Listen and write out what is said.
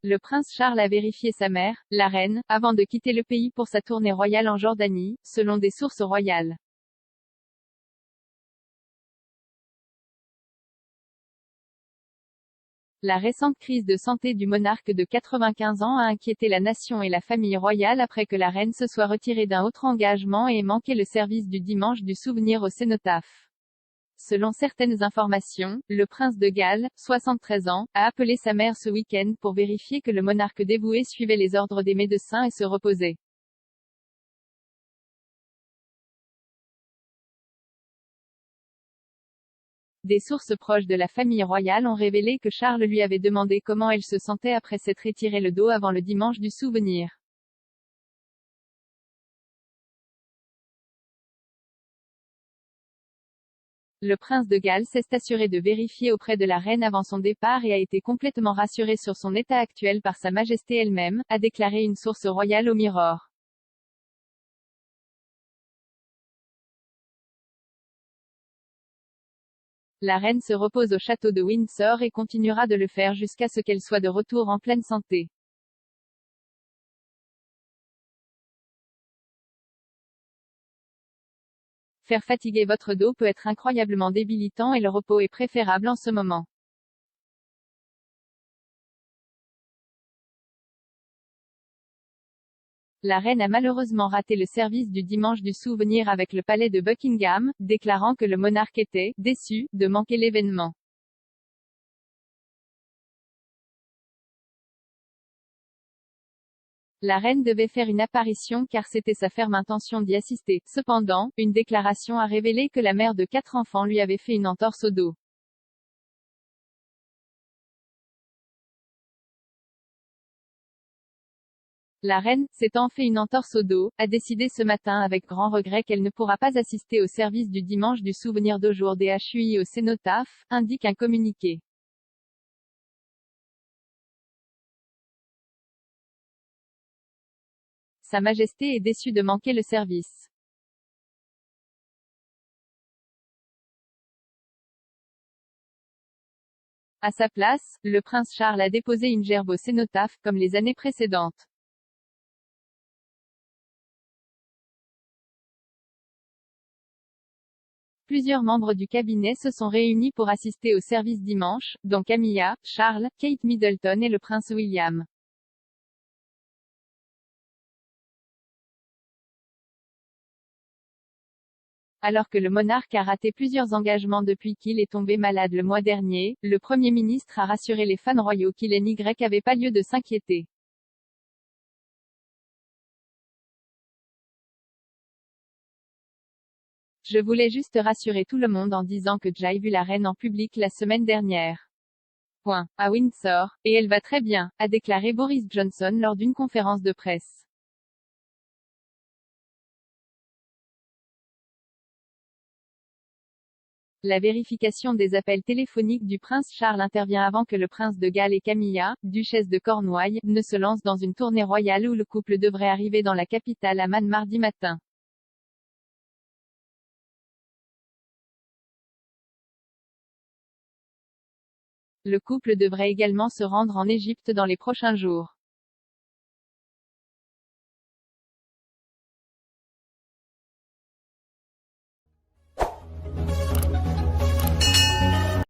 Le prince Charles a vérifié sa mère, la reine, avant de quitter le pays pour sa tournée royale en Jordanie, selon des sources royales. La récente crise de santé du monarque de 95 ans a inquiété la nation et la famille royale après que la reine se soit retirée d'un autre engagement et ait manqué le service du dimanche du souvenir au cénotaphe. Selon certaines informations, le prince de Galles, 73 ans, a appelé sa mère ce week-end pour vérifier que le monarque dévoué suivait les ordres des médecins et se reposait. Des sources proches de la famille royale ont révélé que Charles lui avait demandé comment elle se sentait après s'être étiré le dos avant le dimanche du souvenir. Le prince de Galles s'est assuré de vérifier auprès de la reine avant son départ et a été complètement rassuré sur son état actuel par Sa Majesté elle-même, a déclaré une source royale au Mirror. La reine se repose au château de Windsor et continuera de le faire jusqu'à ce qu'elle soit de retour en pleine santé. Faire fatiguer votre dos peut être incroyablement débilitant et le repos est préférable en ce moment. La reine a malheureusement raté le service du dimanche du souvenir avec le palais de Buckingham, déclarant que le monarque était « déçu » de manquer l'événement. La reine devait faire une apparition car c'était sa ferme intention d'y assister. Cependant, une déclaration a révélé que la mère de 4 enfants lui avait fait une entorse au dos. La reine, s'étant fait une entorse au dos, a décidé ce matin avec grand regret qu'elle ne pourra pas assister au service du dimanche du souvenir d'aujourd'hui au cénotaphe, indique un communiqué. Sa Majesté est déçue de manquer le service. À sa place, le prince Charles a déposé une gerbe au cénotaphe, comme les années précédentes. Plusieurs membres du cabinet se sont réunis pour assister au service dimanche, dont Camilla, Charles, Kate Middleton et le prince William. Alors que le monarque a raté plusieurs engagements depuis qu'il est tombé malade le mois dernier, le Premier ministre a rassuré les fans royaux qu'il n'avait pas lieu de s'inquiéter. Je voulais juste rassurer tout le monde en disant que j'ai vu la reine en public la semaine dernière. À Windsor, et elle va très bien, a déclaré Boris Johnson lors d'une conférence de presse. La vérification des appels téléphoniques du prince Charles intervient avant que le prince de Galles et Camilla, duchesse de Cornouailles, ne se lancent dans une tournée royale où le couple devrait arriver dans la capitale Amman mardi matin. Le couple devrait également se rendre en Égypte dans les prochains jours.